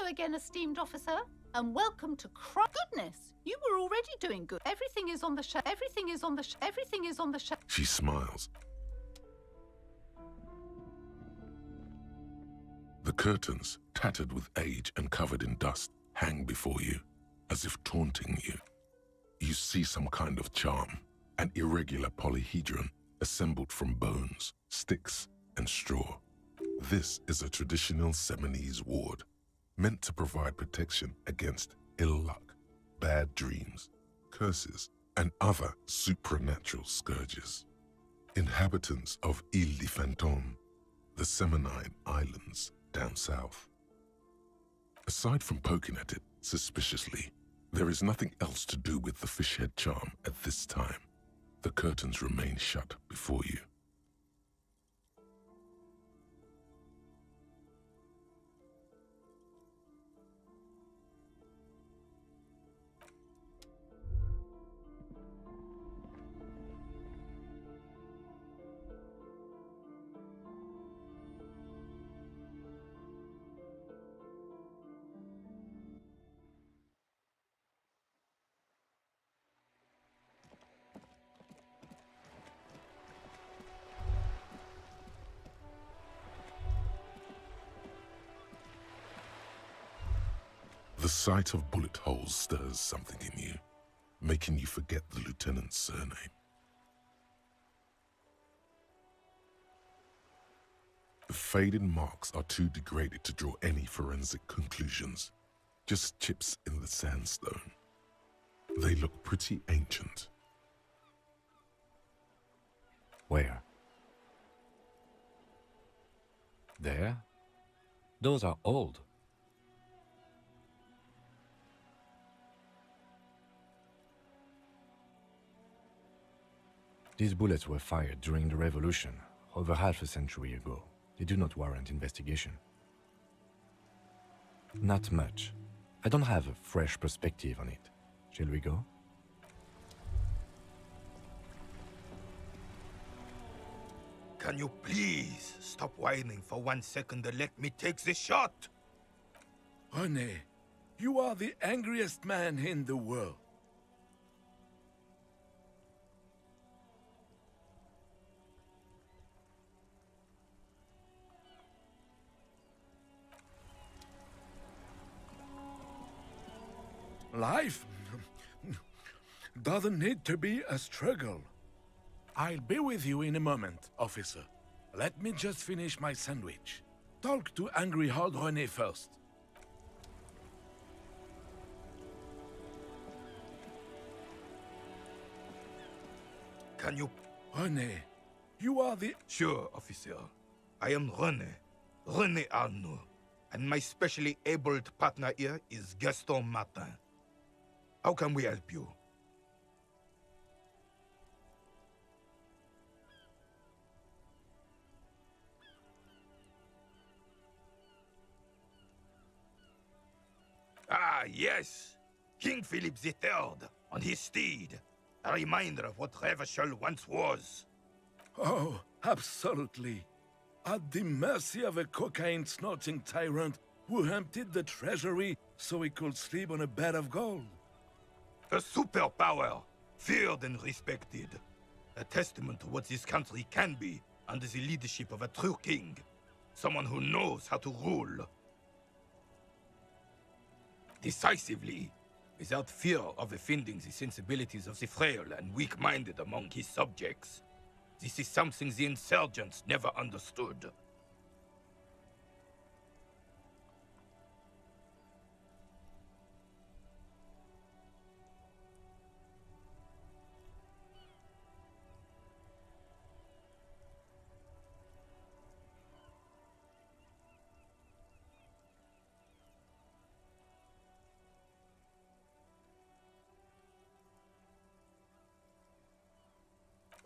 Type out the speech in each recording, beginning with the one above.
Hello again, esteemed officer, and welcome to Goodness, you were already doing good. Everything is on the shelf. Everything is on the shelf. Everything is on the shelf. She smiles. The curtains, tattered with age and covered in dust, hang before you, as if taunting you. You see some kind of charm, an irregular polyhedron assembled from bones, sticks, and straw. This is a traditional Seminese ward, meant to provide protection against ill luck, bad dreams, curses, and other supernatural scourges. Inhabitants of Île de Fantôme, the Seminine Islands down south. Aside from poking at it suspiciously, there is nothing else to do with the fishhead charm at this time. The curtains remain shut before you. The sight of bullet holes stirs something in you, making you forget the lieutenant's surname. The faded marks are too degraded to draw any forensic conclusions, just chips in the sandstone. They look pretty ancient. Where? There? Those are old. These bullets were fired during the Revolution, over half a century ago. They do not warrant investigation. Not much. I don't have a fresh perspective on it. Shall we go? Can you please stop whining for 1 second and let me take the shot? René, you are the angriest man in the world. Life doesn't need to be a struggle. I'll be with you in a moment, officer. Let me just finish my sandwich. Talk to angry old René first. Can you... René, you are the... Sure, officer. I am René Arnaud. And my specially abled partner here is Gaston Martin. How can we help you? Ah, yes! King Philip III, on his steed. A reminder of what Revachol once was. Oh, absolutely. At the mercy of a cocaine-snorting tyrant who emptied the treasury so he could sleep on a bed of gold. A superpower, feared and respected. A testament to what this country can be under the leadership of a true king. Someone who knows how to rule. Decisively, without fear of offending the sensibilities of the frail and weak-minded among his subjects. This is something the insurgents never understood.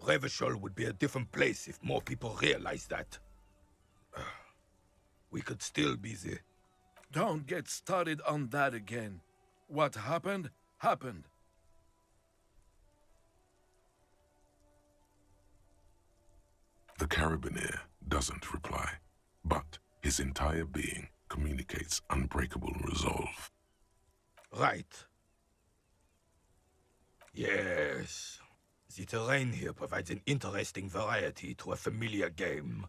Revachol would be a different place if more people realize that. We could still be the... Don't get started on that again. What happened, happened. The carabiner doesn't reply, but his entire being communicates unbreakable resolve. Right. Yes. The terrain here provides an interesting variety to a familiar game.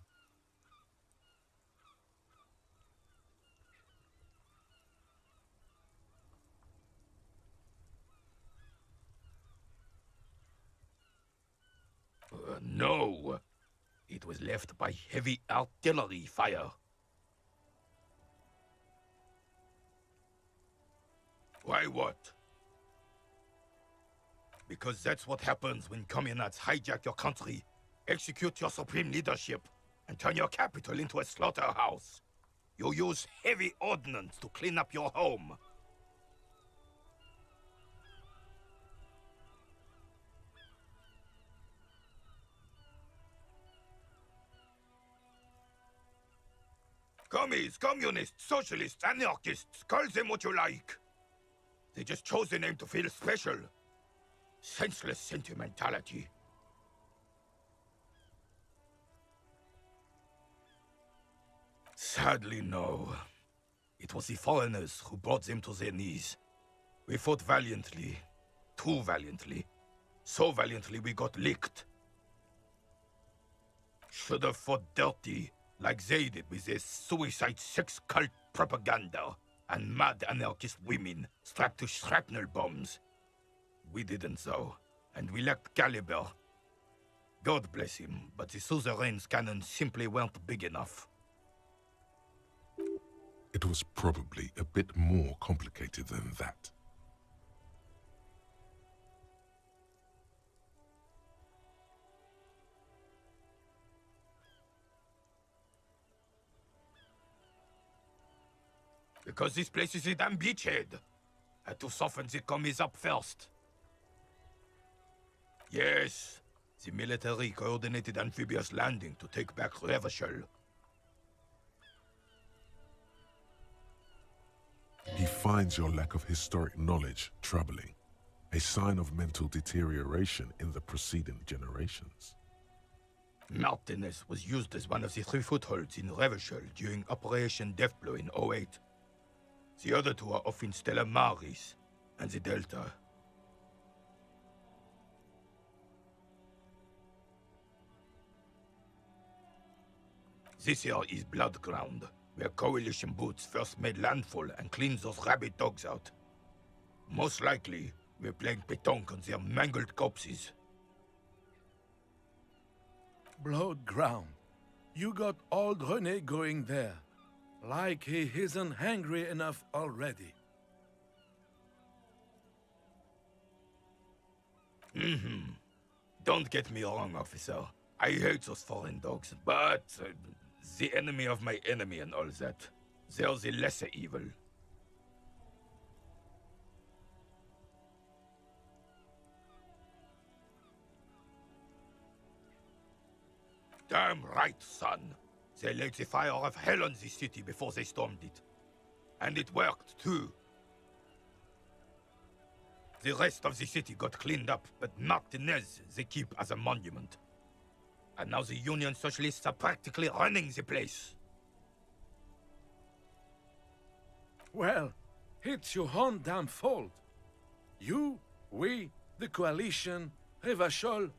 No. It was left by heavy artillery fire. Why what? Because that's what happens when communards hijack your country, execute your supreme leadership, and turn your capital into a slaughterhouse. You use heavy ordnance to clean up your home. Commies, communists, socialists, anarchists, call them what you like. They just chose the name to feel special. Senseless sentimentality. Sadly, no. It was the foreigners who brought them to their knees. We fought valiantly. Too valiantly. So valiantly we got licked. Should have fought dirty, like they did with their suicide sex cult propaganda and mad anarchist women strapped to shrapnel bombs. We didn't though, and we lacked caliber. God bless him, but the suzerain's cannons simply weren't big enough. It was probably a bit more complicated than that. Because this place is a damn beachhead. Had to soften the commies up first. Yes, the military coordinated amphibious landing to take back Revachol. He finds your lack of historic knowledge troubling, a sign of mental deterioration in the preceding generations. Martinez was used as one of the 3 footholds in Revachol during Operation Deathblow in 08. The other 2 are off in Stella Maris and the Delta. This here is Blood Ground, where Coalition boots first made landfall and cleaned those rabid dogs out. Most likely, we're playing pétanque on their mangled corpses. Blood ground. You got old René going there. Like he isn't hungry enough already. Don't get me wrong, officer. I hate those foreign dogs, but the enemy of my enemy and all that. They're the lesser evil. Damn right, son. They laid the fire of hell on the city before they stormed it. And it worked, too. The rest of the city got cleaned up, but Martinez they keep as a monument. And now the Union Socialists are practically running the place. Well, it's your own damn fault. You, we, the Coalition, Revachol,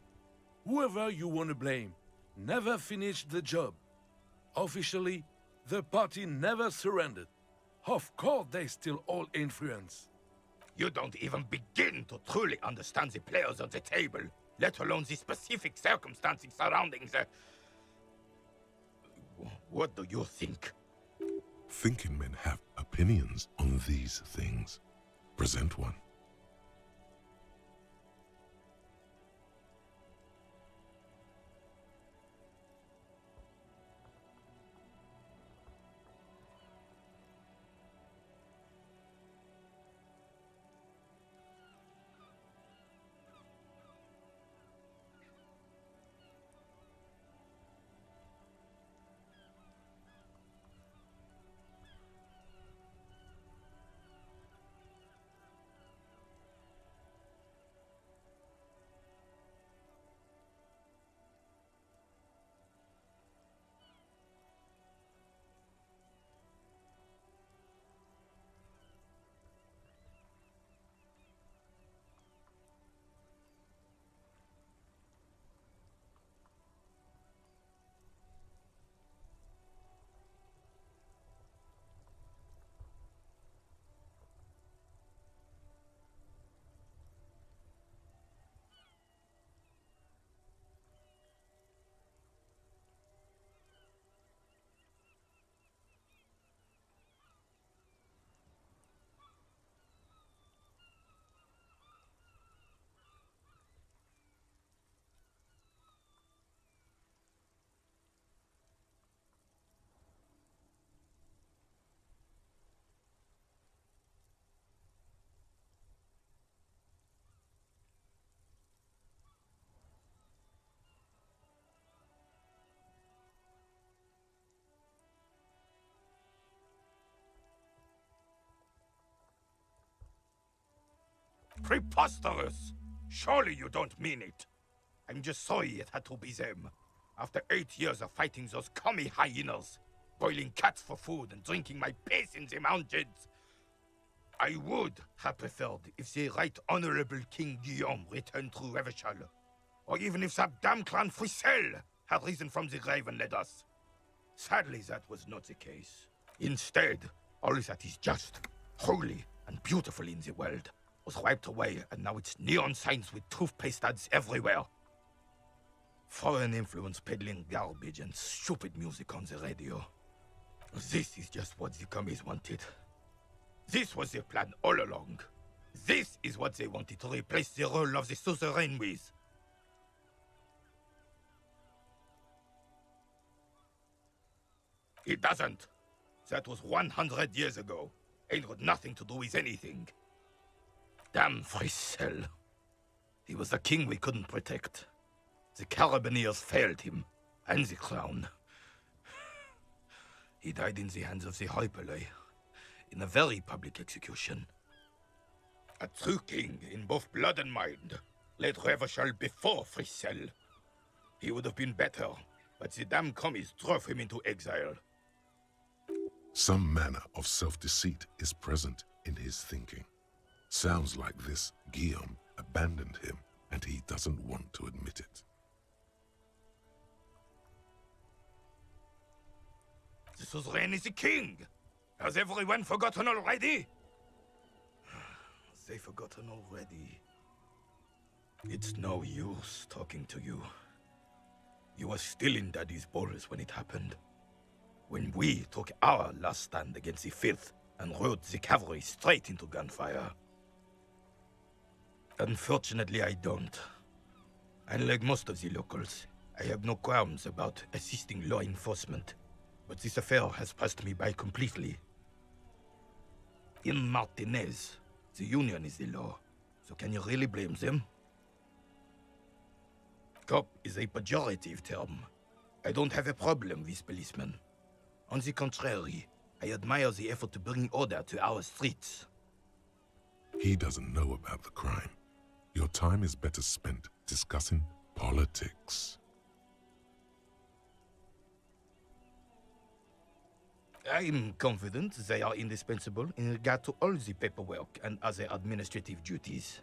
whoever you want to blame, never finished the job. Officially, the party never surrendered. Of course they still all influence. You don't even begin to truly understand the players on the table, let alone the specific circumstances surrounding the... What do you think? Thinking men have opinions on these things. Present one. Preposterous! Surely you don't mean it. I'm just sorry it had to be them. After 8 years of fighting those commie hyenas, boiling cats for food and drinking my piss in the mountains, I would have preferred if the Right Honorable King Guillaume returned through Revachol, or even if that damn clan Frisel had risen from the grave and led us. Sadly, that was not the case. Instead, all that is just, holy, and beautiful in the world was wiped away, and now it's neon signs with toothpaste ads everywhere. Foreign influence peddling garbage and stupid music on the radio. This is just what the commies wanted. This was their plan all along. This is what they wanted to replace the role of the suzerain with. It doesn't. That was 100 years ago. Ain't got nothing to do with anything. Damn Frisel. He was the king we couldn't protect. The Carabineers failed him, and the crown. He died in the hands of the Hyperlay, in a very public execution. A true king in both blood and mind led Revachol before Frisel. He would have been better, but the damn commies drove him into exile. Some manner of self-deceit is present in his thinking. Sounds like this Guillaume abandoned him, and he doesn't want to admit it. The suzerain is the king! Has everyone forgotten already? They've forgotten already. It's no use talking to you. You were still in Daddy's balls when it happened. When we took our last stand against the Filth and rode the cavalry straight into gunfire. Unfortunately, I don't. Unlike most of the locals, I have no qualms about assisting law enforcement. But this affair has passed me by completely. In Martinez, the Union is the law, so can you really blame them? Cop is a pejorative term. I don't have a problem with policemen. On the contrary, I admire the effort to bring order to our streets. He doesn't know about the crime. Your time is better spent discussing politics. I'm confident they are indispensable in regard to all the paperwork and other administrative duties.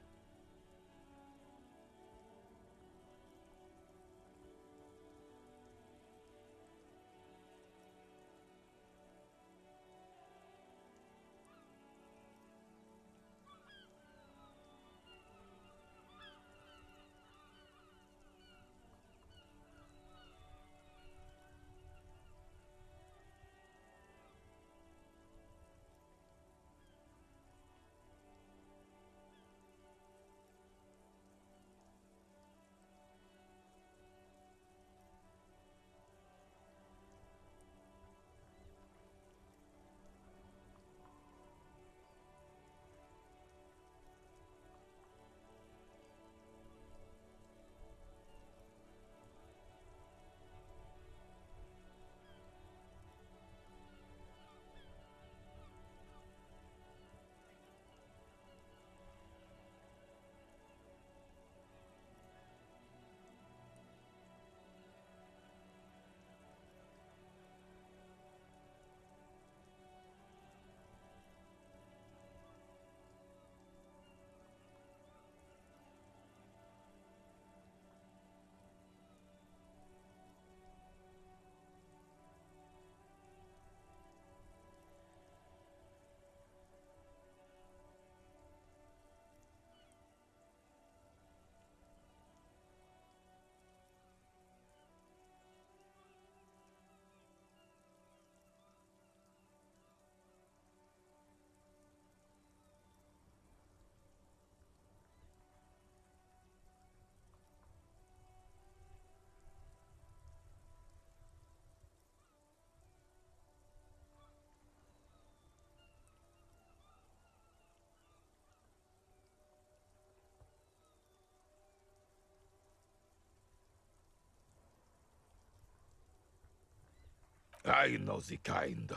I know the kind.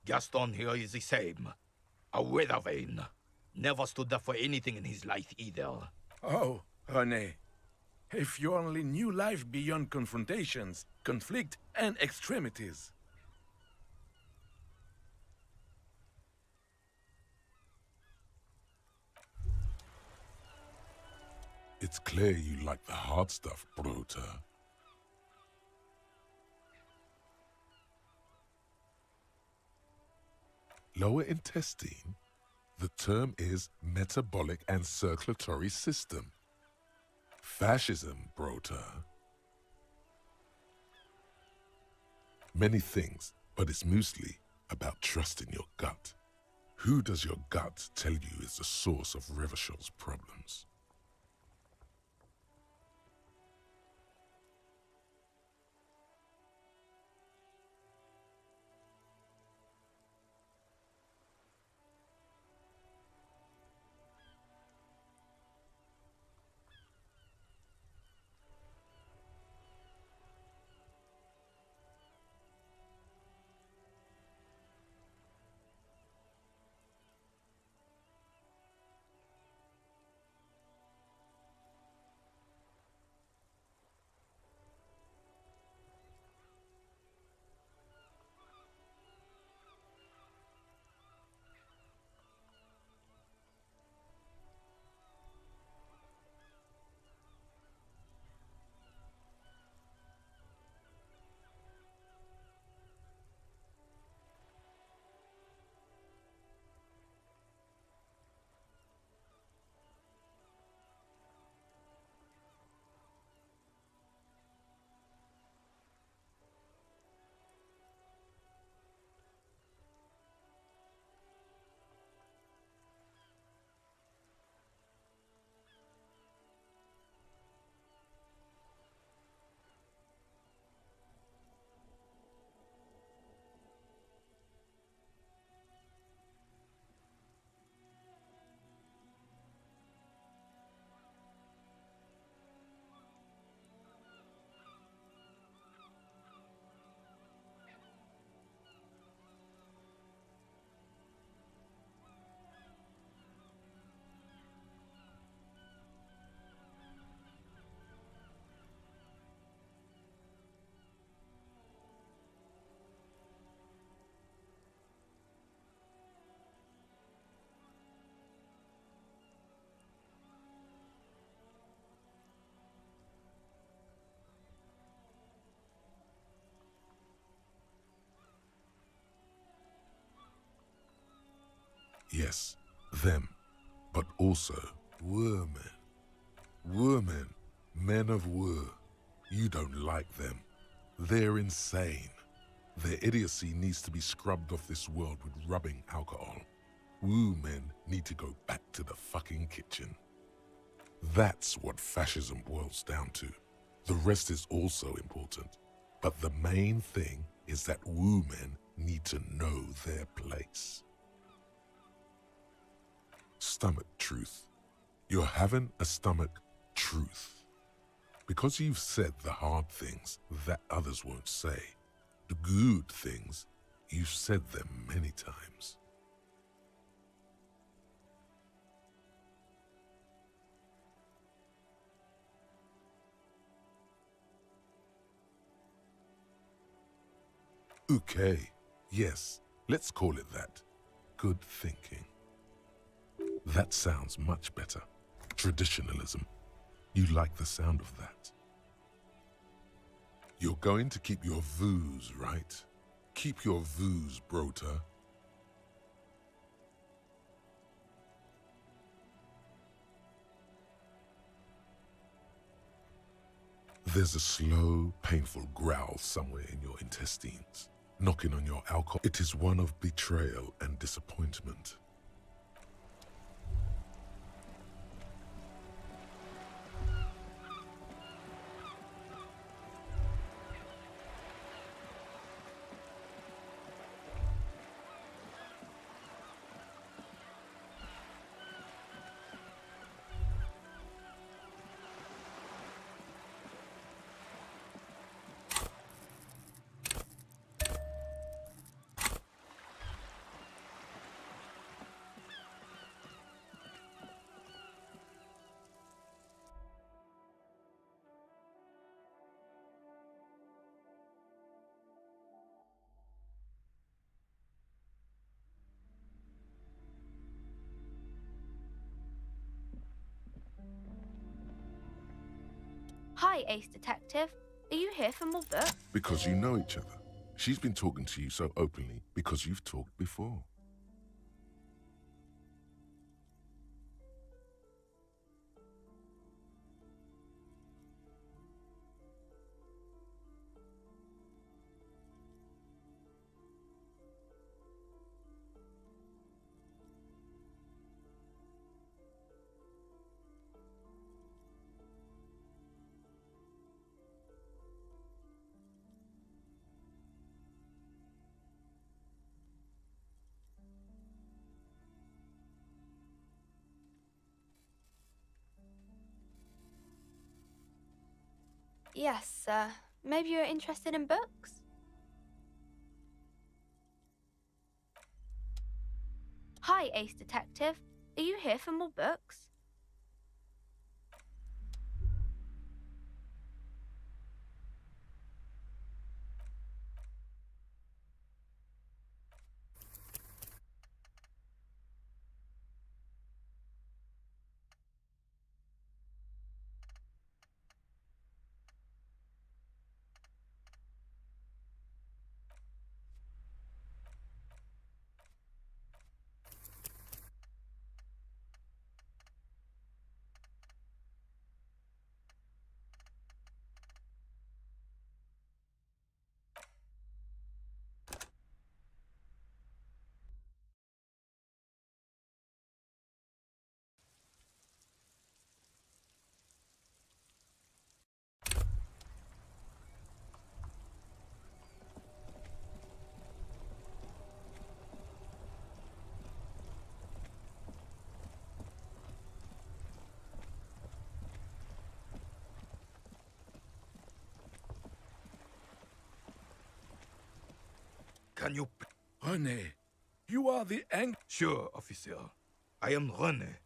Gaston here is the same. A weather vane. Never stood up for anything in his life either. Oh, René. If you only knew life beyond confrontations, conflict, and extremities. It's clear you like the hard stuff, Bruder. Lower intestine? The term is metabolic and circulatory system. Fascism, Bruder. Many things, but it's mostly about trusting your gut. Who does your gut tell you is the source of Revachel's problems? Yes, them, but also Women. Women, men of war. You don't like them. They're insane. Their idiocy needs to be scrubbed off this world with rubbing alcohol. Woo men need to go back to the fucking kitchen. That's what fascism boils down to. The rest is also important. But the main thing is that woo men need to know their place. Stomach truth. You're having a stomach truth. Because you've said the hard things that others won't say. The good things, you've said them many times. Okay, yes, let's call it that. Good thinking. That sounds much better. Traditionalism. You like the sound of that. You're going to keep your views, right? Keep your views, Brota. There's a slow, painful growl somewhere in your intestines, knocking on your alcohol. It is one of betrayal and disappointment. Hi, Ace Detective. Are you here for more books? Because you know each other. She's been talking to you so openly because you've talked before. Yes, maybe you're interested in books? Hi, Ace Detective. Are you here for more books? Can you... René, you are the Sure, officer. I am René.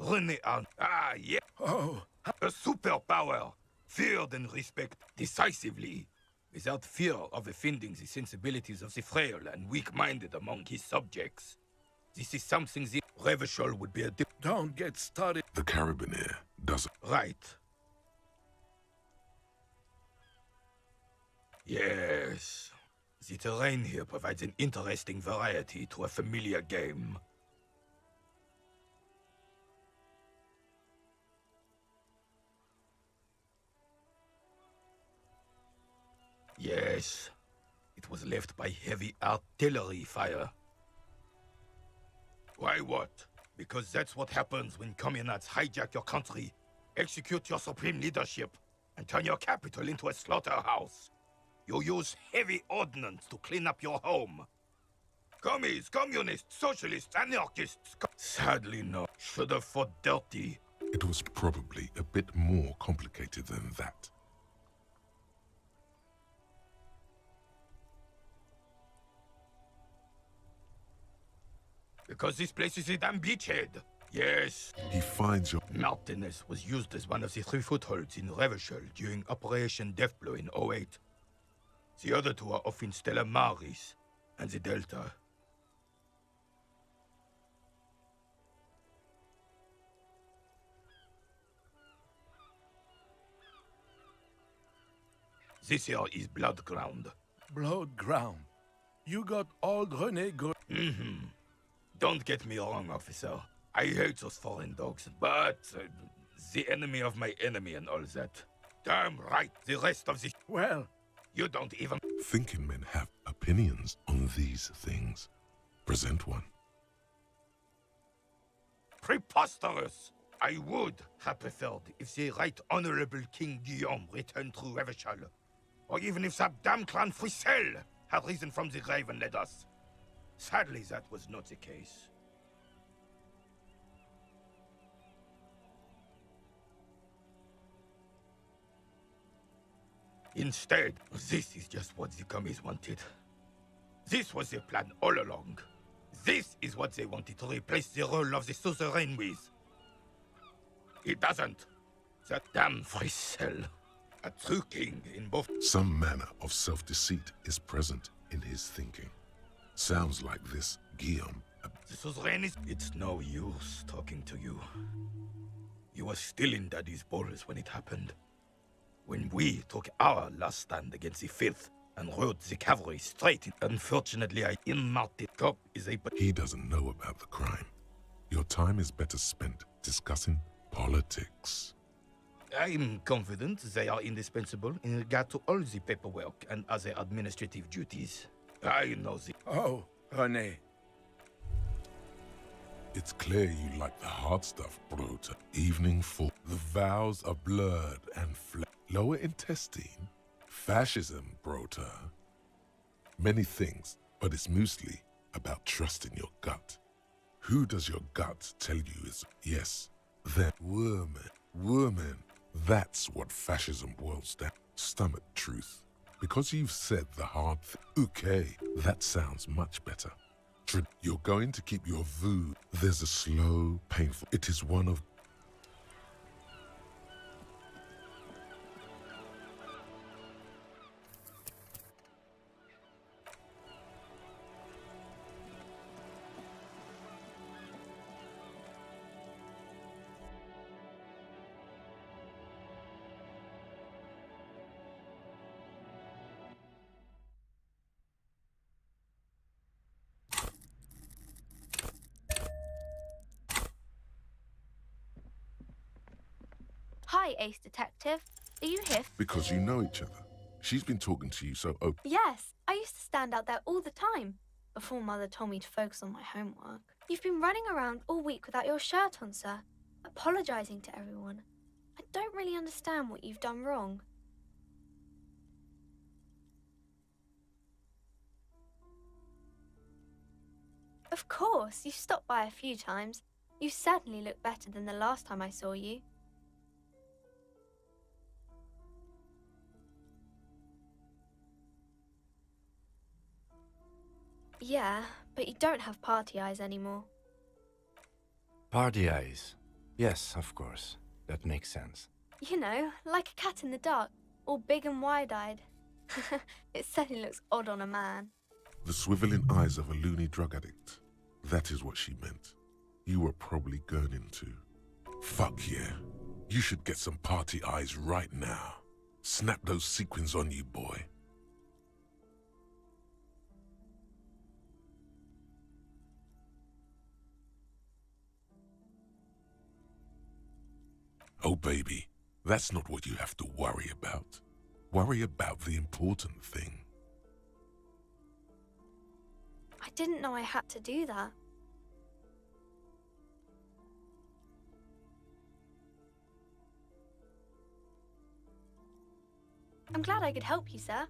René Arn... Ah, yeah. Oh, A superpower. Feared and respected decisively. Without fear of offending the sensibilities of the frail and weak-minded among his subjects. This is something the Revachol would be a... don't get started. The Carabiner doesn't. Right. Yes. The terrain here provides an interesting variety to a familiar game. Yes. It was left by heavy artillery fire. Why what? Because that's what happens when communards hijack your country, execute your supreme leadership, and turn your capital into a slaughterhouse. You use heavy ordnance to clean up your home. Commies, communists, socialists, anarchists... Sadly, no. Should have fought dirty. It was probably a bit more complicated than that. Because this place is a damn beachhead. Yes. He finds your... Martinez was used as one of the 3 footholds in Revachol during Operation Deathblow in 08. The other 2 are off in Stella Maris and the Delta. This here is Blood Ground. Blood ground. You got old René go... Don't get me wrong, officer. I hate those foreign dogs, but the enemy of my enemy and all that. Damn right, the rest of the... Well, You don't even... Thinking men have opinions on these things. Present one. Preposterous! I would have preferred if the Right Honorable King Guillaume returned through Revachol. Or even if that damn clan Frisel had risen from the grave and led us. Sadly, that was not the case. Instead, this is just what the commies wanted. This was their plan all along. This is what they wanted to replace the role of the suzerain with. It doesn't. That damn Frisel. A true king in both... Some manner of self-deceit is present in his thinking. Sounds like this Guillaume. The suzerain is... It's no use talking to you. You were still in Daddy's balls when it happened. when we took our last stand against the filth and rode the cavalry straight in. Unfortunately, I in-mounted cop is a... He doesn't know about the crime. Your time is better spent discussing politics. I'm confident they are indispensable in regard to all the paperwork and other administrative duties. I know the... Oh, René. It's clear you like the hard stuff, Brota. Evening fall. The vows are blurred and flat. Lower intestine? Fascism, Brota. Many things, but it's mostly about trusting your gut. Who does your gut tell you is yes? Then woman. That's what fascism boils down. Stomach truth. Because you've said the hard thing. Okay, that sounds much better. You're going to keep your voo. There's a slow, painful. It is one of... Hi, Ace Detective. Are you here? Because you know each other. She's been talking to you so open. Yes, I used to stand out there all the time before Mother told me to focus on my homework. You've been running around all week without your shirt on, sir, apologising to everyone. I don't really understand what you've done wrong. Of course, you've stopped by a few times. You certainly look better than the last time I saw you. Yeah, but you don't have party eyes anymore. Party eyes. Yes, of course. That makes sense. You know, like a cat in the dark, all big and wide-eyed. It certainly looks odd on a man. The swiveling eyes of a loony drug addict. That is what she meant. You were probably gurning too. Fuck yeah. You should get some party eyes right now. Snap those sequins on you, boy. Oh, baby, that's not what you have to worry about. Worry about the important thing. I didn't know I had to do that. I'm glad I could help you, sir.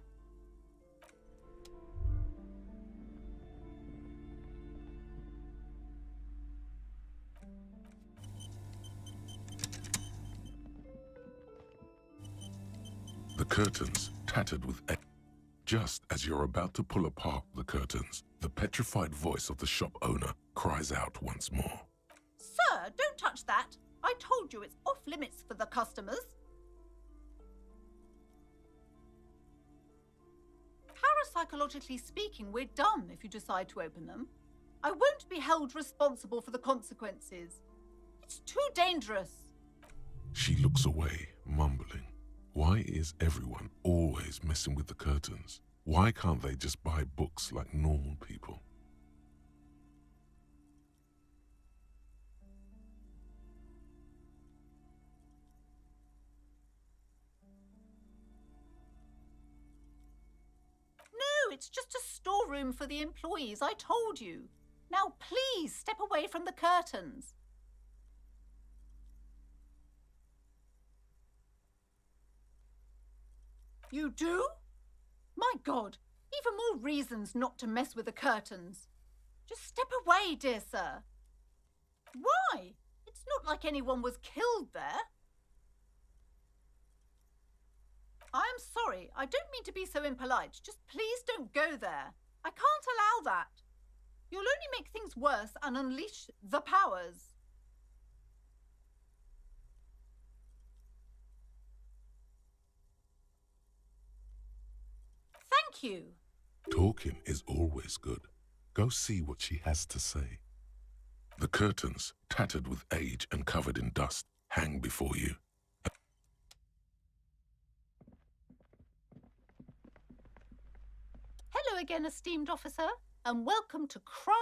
The curtains tattered with egg. Just as you're about to pull apart the curtains, the petrified voice of the shop owner cries out once more. Sir, don't touch that. I told you it's off limits for the customers. Parapsychologically speaking, we're done if you decide to open them. I won't be held responsible for the consequences. It's too dangerous. She looks away, mumbling. Why is everyone always messing with the curtains? Why can't they just buy books like normal people? No, it's just a storeroom for the employees, I told you. Now please step away from the curtains. You do? My God, even more reasons not to mess with the curtains. Just step away, dear sir. Why? It's not like anyone was killed there. I'm sorry, I don't mean to be so impolite. Just please don't go there. I can't allow that. You'll only make things worse and unleash the powers. Thank you. Talking is always good. Go see what she has to say. The curtains, tattered with age and covered in dust, hang before you. Hello again, esteemed officer, and welcome to Crime,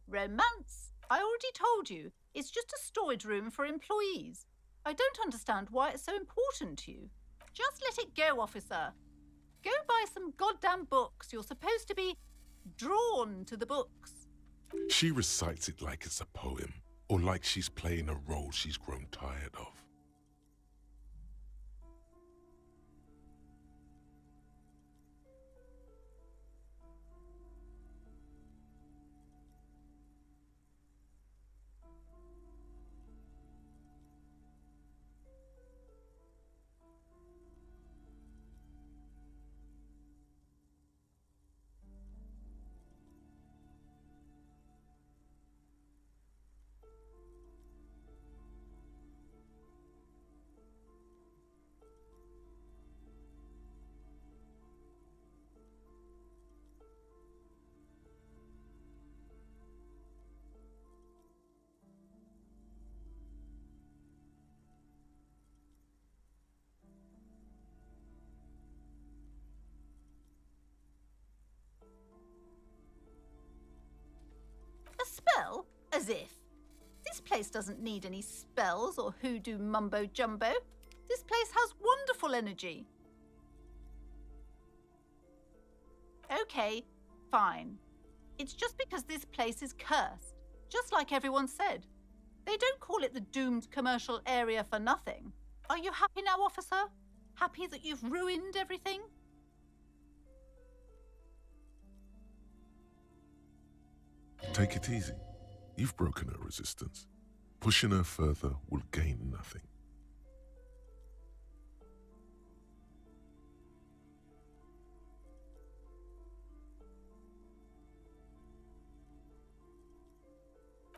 Romance. I already told you, it's just a storage room for employees. I don't understand why it's so important to you. Just let it go, officer. Go buy some goddamn books. You're supposed to be drawn to the books. She recites it like it's a poem, or like she's playing a role she's grown tired of. A spell? As if. This place doesn't need any spells or hoodoo mumbo jumbo. This place has wonderful energy. Okay, fine. It's just because this place is cursed, just like everyone said. They don't call it the doomed commercial area for nothing. Are you happy now, officer? Happy that you've ruined everything? Take it easy. You've broken her resistance. Pushing her further will gain nothing.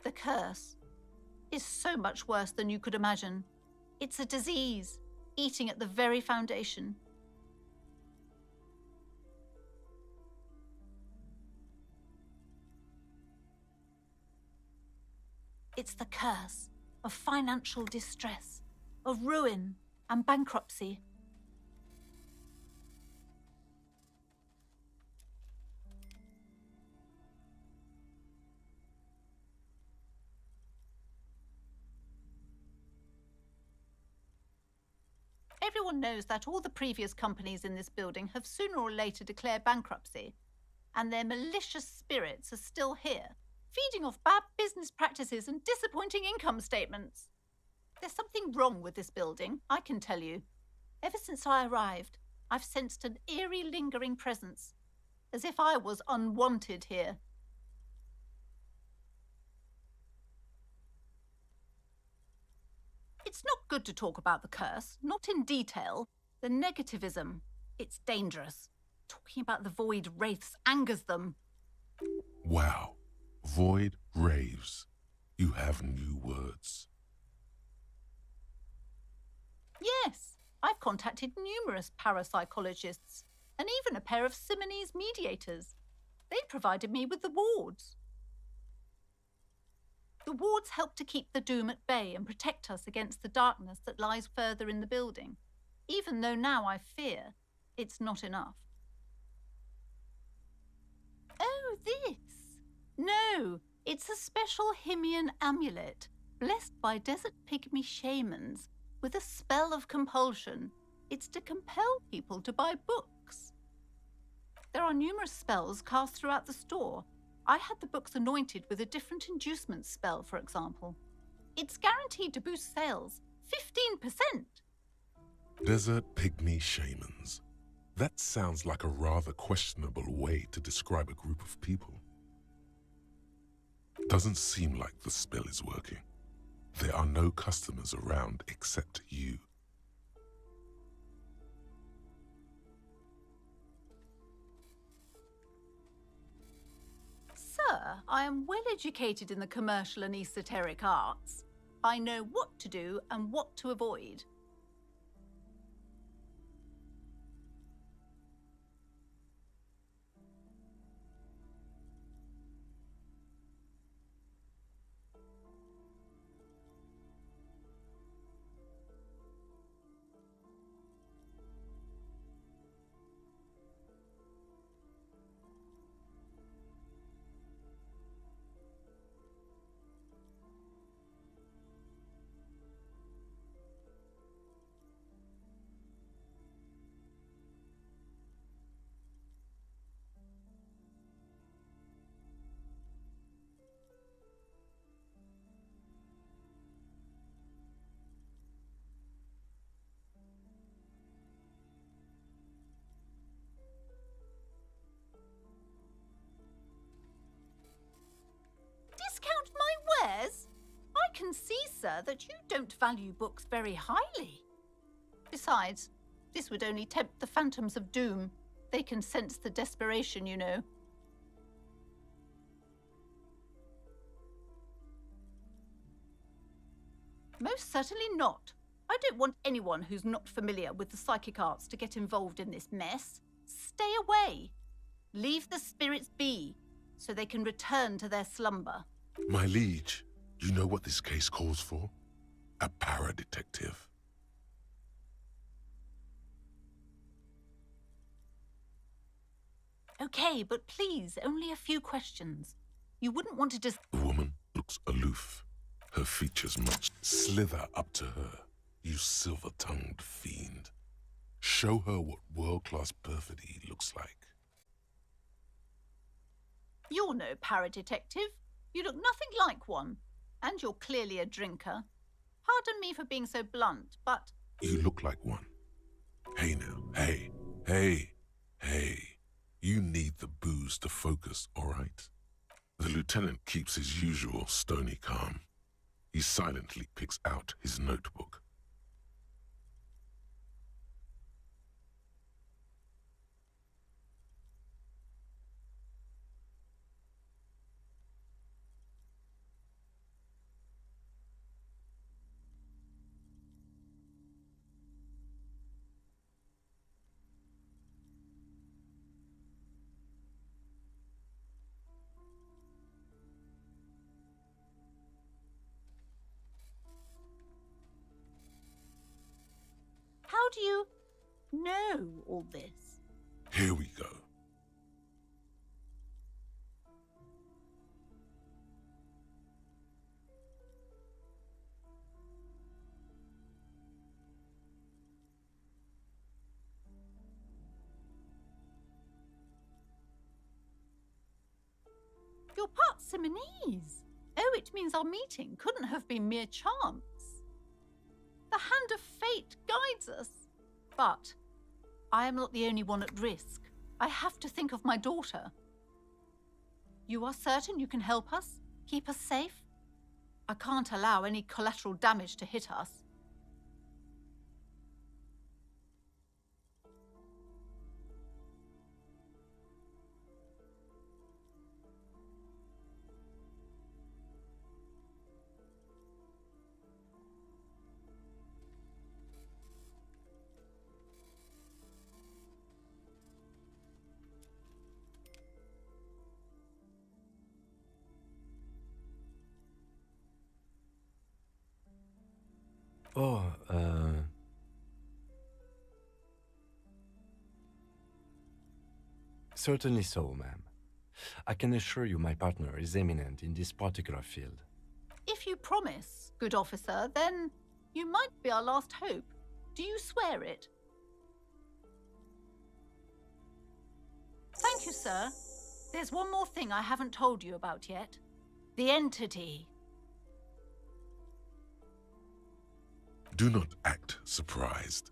The curse is so much worse than you could imagine. It's a disease, eating at the very foundation. It's the curse of financial distress, of ruin and bankruptcy. Everyone knows that all the previous companies in this building have sooner or later declared bankruptcy, and their malicious spirits are still here, feeding off bad business practices and disappointing income statements. There's something wrong with this building, I can tell you. Ever since I arrived, I've sensed an eerie, lingering presence, as if I was unwanted here. It's not good to talk about the curse, not in detail. The negativism, it's dangerous. Talking about the void wraiths angers them. Wow. Void raves. You have new words. Yes, I've contacted numerous parapsychologists and even a pair of Simonese mediators. They provided me with the wards. The wards help to keep the doom at bay and protect us against the darkness that lies further in the building, even though now I fear it's not enough. Oh, this? No, it's a special Himian amulet, blessed by desert pygmy shamans, with a spell of compulsion. It's to compel people to buy books. There are numerous spells cast throughout the store. I had the books anointed with a different inducement spell, for example. It's guaranteed to boost sales 15%. Desert pygmy shamans. That sounds like a rather questionable way to describe a group of people. Doesn't seem like the spell is working. There are no customers around except you. Sir, I am well educated in the commercial and esoteric arts. I know what to do and what to avoid. sir, that you don't value books very highly. Besides, this would only tempt the phantoms of doom. They can sense the desperation, you know. Most certainly not. I don't want anyone who's not familiar with the psychic arts to get involved in this mess. Stay away. Leave the spirits be, so they can return to their slumber. My liege, you know what this case calls for? A para-detective. Okay, but please, only a few questions. You wouldn't want to just... The woman looks aloof. Her features much. Slither up to her, you silver-tongued fiend. Show her what world-class perfidy looks like. You're no para-detective. You look nothing like one. And you're clearly a drinker. Pardon me for being so blunt, but... You look like one. Hey now, hey. You need the booze to focus, all right? The lieutenant keeps his usual stony calm. He silently picks out his notebook. How do you know all this? Here we go. You're part Simonese. Oh, it means our meeting couldn't have been mere chance. The hand of fate guides us. But I am not the only one at risk. I have to think of my daughter. You are certain you can help us? Keep us safe? I can't allow any collateral damage to hit us. Oh, certainly so, ma'am. I can assure you my partner is eminent in this particular field. If you promise, good officer, then you might be our last hope. Do you swear it? Thank you, sir. There's one more thing I haven't told you about yet. The entity. Do not act surprised.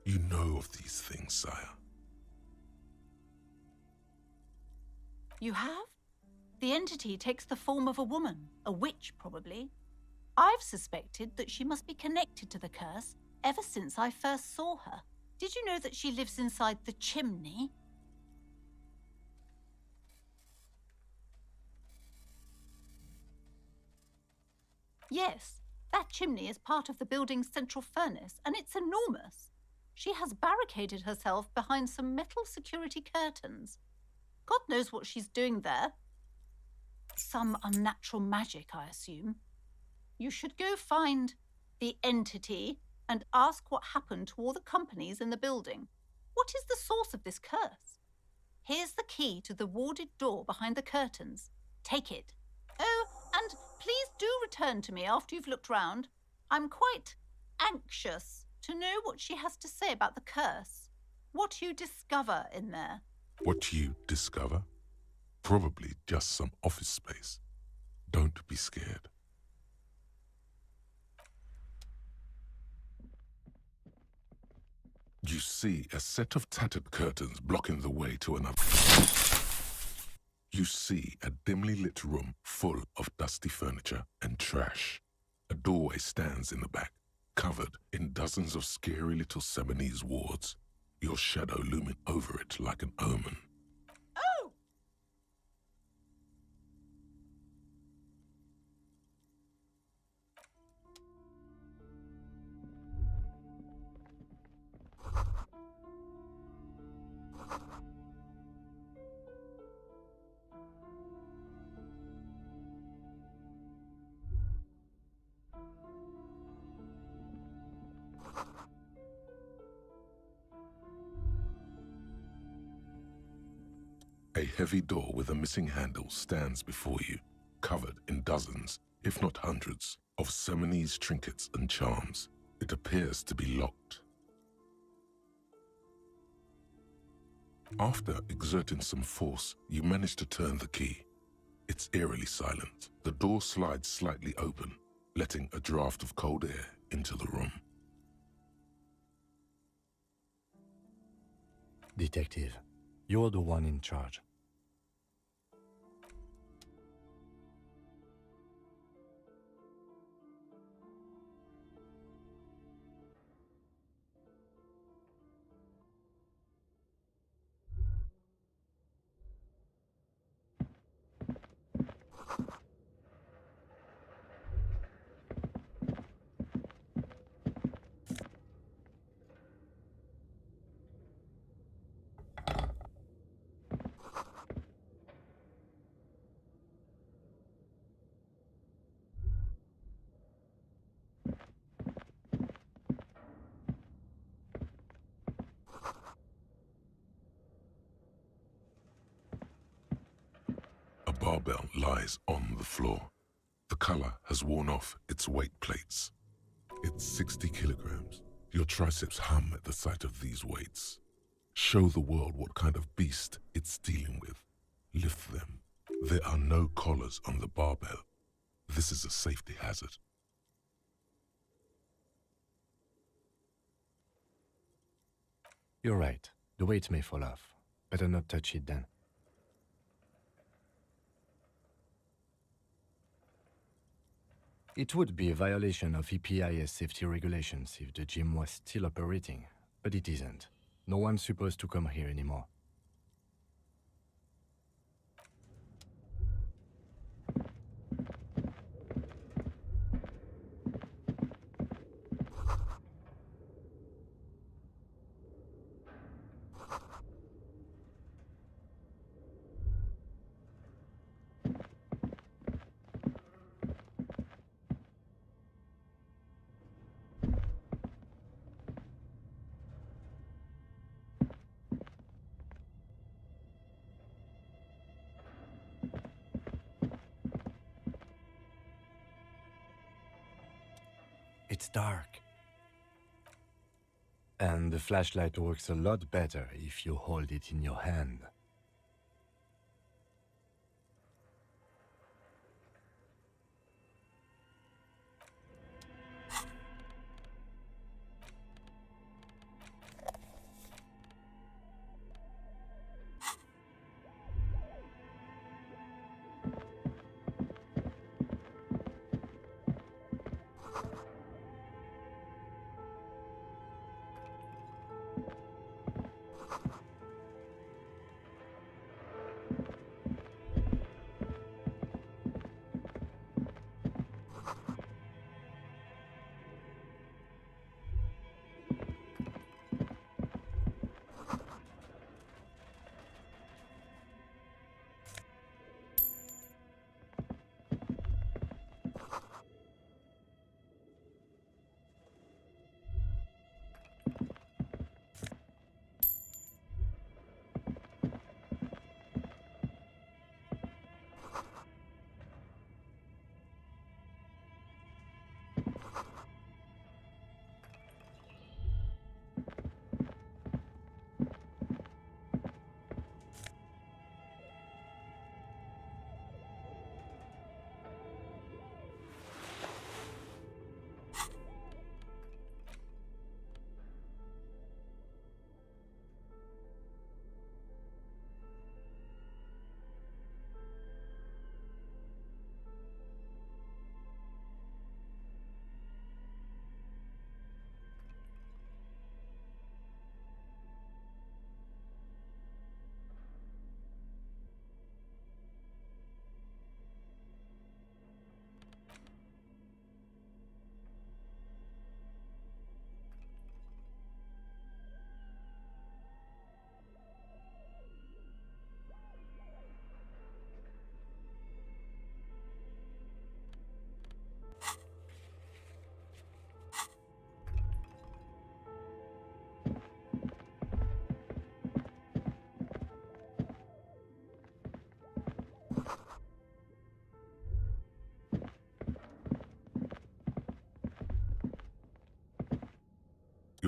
You know of these things, sire. You have? The entity takes the form of a woman, a witch probably. I've suspected that she must be connected to the curse ever since I first saw her. Did you know that she lives inside the chimney? Yes, that chimney is part of the building's central furnace, and it's enormous. She has barricaded herself behind some metal security curtains. God knows what she's doing there. Some unnatural magic, I assume. You should go find the entity and ask what happened to all the companies in the building. What is the source of this curse? Here's the key to the warded door behind the curtains. Take it. Oh, and please do return to me after you've looked round. I'm quite anxious to know what she has to say about the curse. What you discover in there. What you discover? Probably just some office space. Don't be scared. You see a set of tattered curtains blocking the way to another. You see a dimly lit room full of dusty furniture and trash. A doorway stands in the back, covered in dozens of scary little Seminese wards, your shadow looming over it like an omen. Oh! A heavy door with a missing handle stands before you, covered in dozens, if not hundreds, of Seminese trinkets and charms. It appears to be locked. After exerting some force, you manage to turn the key. It's eerily silent. The door slides slightly open, letting a draft of cold air into the room. Detective, you're the one in charge. A barbell lies on the floor. The color has worn off its weight plates. It's 60 kilograms. Your triceps hum at the sight of these weights. Show the world what kind of beast it's dealing with. Lift them. There are no collars on the barbell. This is a safety hazard. You're right. The weight may fall off. Better not touch it then. It would be a violation of EPIS safety regulations if the gym was still operating, but it isn't. No one's supposed to come here anymore. It's dark. And the flashlight works a lot better if you hold it in your hand.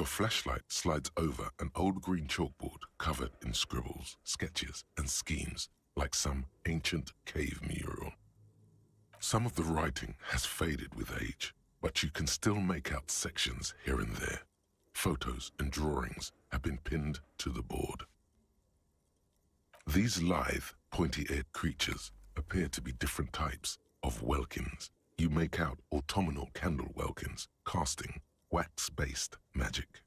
Your flashlight slides over an old green chalkboard covered in scribbles, sketches, and schemes like some ancient cave mural. Some of the writing has faded with age, but you can still make out sections here and there. Photos and drawings have been pinned to the board. These lithe, pointy-eared creatures appear to be different types of welkins. You make out autumnal candle welkins casting wax-based magic.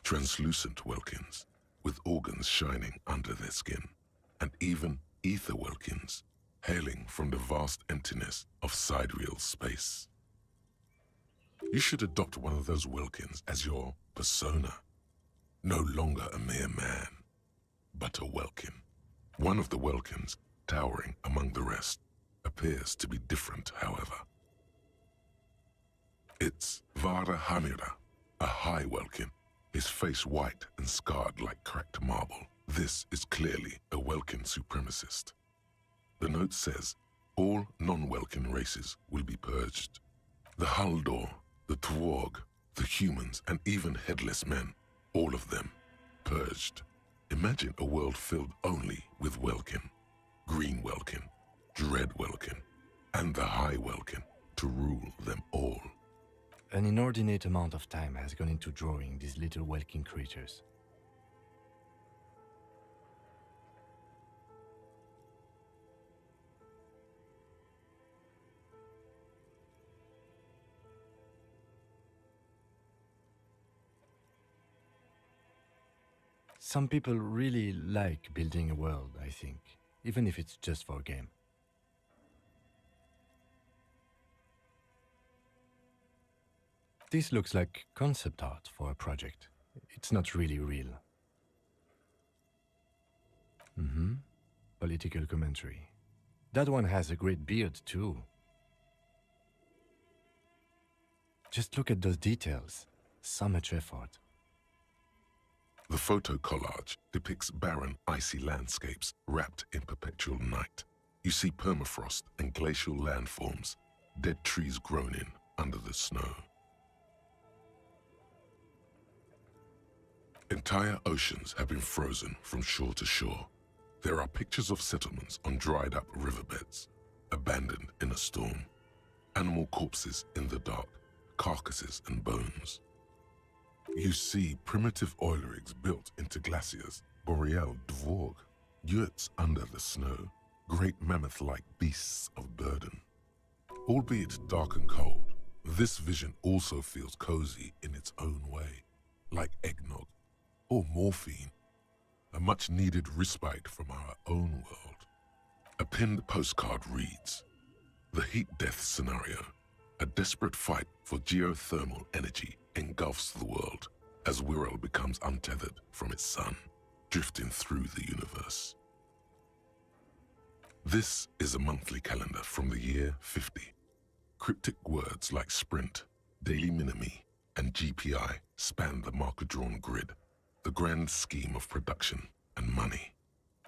Translucent welkins with organs shining under their skin, and even ether welkins hailing from the vast emptiness of sidereal space. You should adopt one of those welkins as your persona. No longer a mere man, but a welkin. One of the welkins, towering among the rest, appears to be different, however. It's Vara Hamira, a high welkin, his face white and scarred like cracked marble. This is clearly a welkin supremacist. The note says, all non-welkin races will be purged. The Haldor, the Twarg, the humans, and even headless men, all of them, purged. Imagine a world filled only with welkin, green welkin, dread welkin, and the high welkin to rule them all. An inordinate amount of time has gone into drawing these little welkin creatures. Some people really like building a world, I think, even if it's just for a game. This looks like concept art for a project. It's not really real. Political commentary. That one has a great beard too. Just look at those details. So much effort. The photo collage depicts barren, icy landscapes wrapped in perpetual night. You see permafrost and glacial landforms, dead trees grown in under the snow. Entire oceans have been frozen from shore to shore. There are pictures of settlements on dried-up riverbeds, abandoned in a storm. Animal corpses in the dark, carcasses and bones. You see primitive oil rigs built into glaciers, boreal dvorg, yurts under the snow, great mammoth-like beasts of burden. Albeit dark and cold, this vision also feels cozy in its own way, like eggnog or morphine, a much-needed respite from our own world. A pinned postcard reads, "The heat death scenario, a desperate fight for geothermal energy engulfs the world as Wirral becomes untethered from its sun, drifting through the universe." This is a monthly calendar from the year 50. Cryptic words like sprint, daily minimi, and GPI span the marker-drawn grid, the grand scheme of production and money.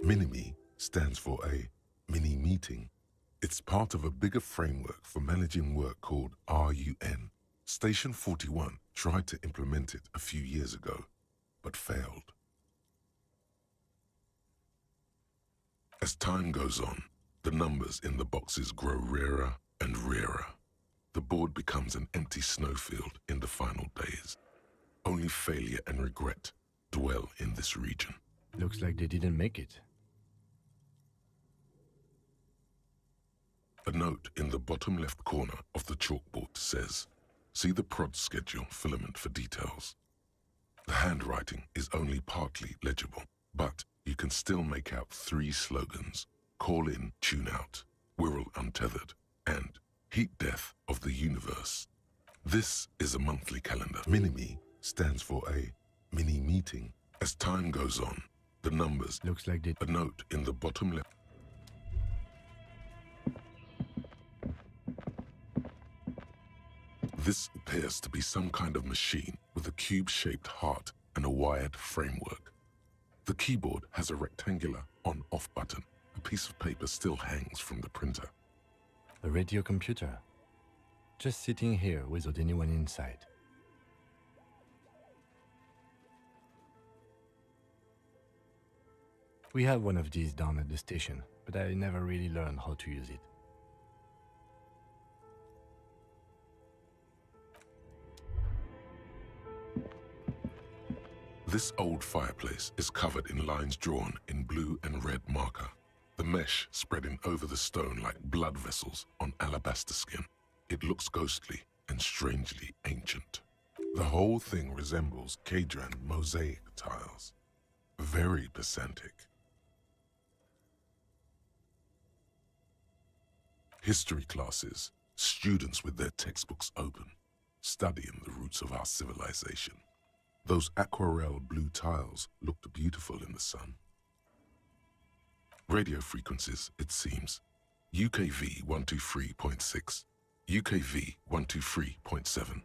Minimi stands for a mini-meeting. It's part of a bigger framework for managing work called RUN. Station 41 tried to implement it a few years ago, but failed. As time goes on, the numbers in the boxes grow rarer and rarer. The board becomes an empty snowfield in the final days. Only failure and regret dwell in this region. Looks like they didn't make it. A note in the bottom left corner of the chalkboard says, "See the prod schedule filament for details." The handwriting is only partly legible, but you can still make out 3 slogans: Call in, Tune Out, Wirral Untethered, and Heat Death of the Universe. This is a monthly calendar. Minimi stands for a mini-meeting. As time goes on, the numbers... Looks like they... A note in the bottom left... This appears to be some kind of machine with a cube-shaped heart and a wired framework. The keyboard has a rectangular on-off button. A piece of paper still hangs from the printer. A radio computer. Just sitting here without anyone inside. We have one of these down at the station, but I never really learned how to use it. This old fireplace is covered in lines drawn in blue and red marker, the mesh spreading over the stone like blood vessels on alabaster skin. It looks ghostly and strangely ancient. The whole thing resembles Kadran mosaic tiles. Very pedantic. History classes, students with their textbooks open, studying the roots of our civilization. Those aquarelle blue tiles looked beautiful in the sun. Radio frequencies, it seems. UKV 123.6, UKV 123.7,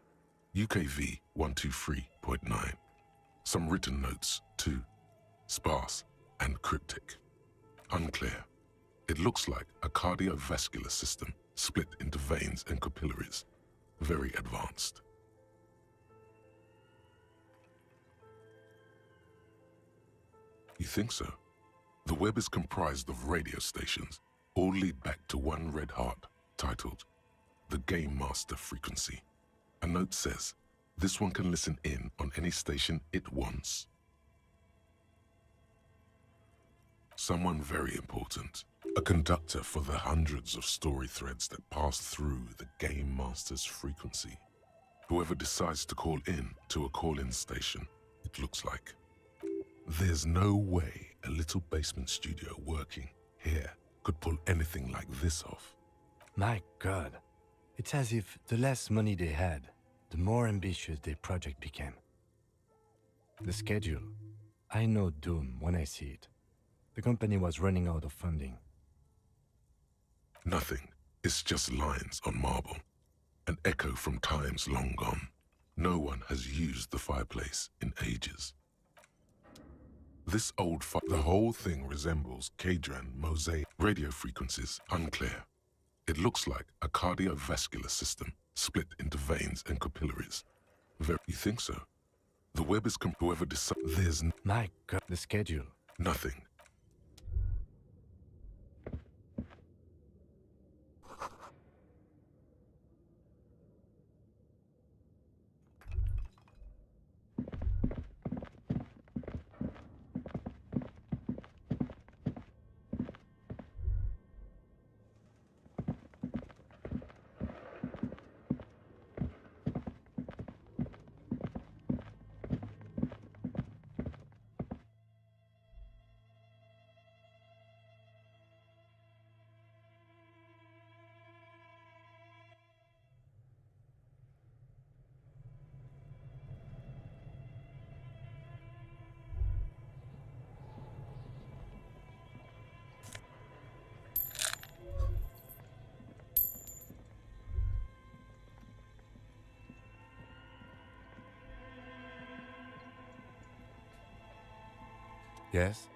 UKV 123.9. Some written notes, too. Sparse and cryptic. Unclear. It looks like a cardiovascular system split into veins and capillaries. Very advanced. You think so? The web is comprised of radio stations, all lead back to one red heart, titled The Game Master Frequency. A note says, this one can listen in on any station it wants. Someone very important. A conductor for the hundreds of story threads that pass through the Game Master's frequency. Whoever decides to call in to a call-in station, it looks like. There's no way a little basement studio working here could pull anything like this off. My God, it's as if the less money they had, the more ambitious their project became. The schedule. I know doom when I see it. The company was running out of funding. Nothing. It's just lines on marble. An echo from times long gone. No one has used the fireplace in ages. This old the whole thing resembles Kadran mosaic. Radio frequencies, unclear. It looks like a cardiovascular system split into veins and capillaries. You think so? The web is whoever decides. There's My God, the schedule. nothing. Yes?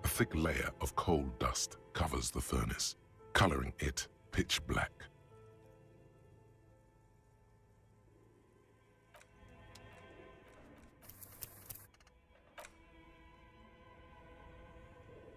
A thick layer of coal dust covers the furnace, coloring it pitch black.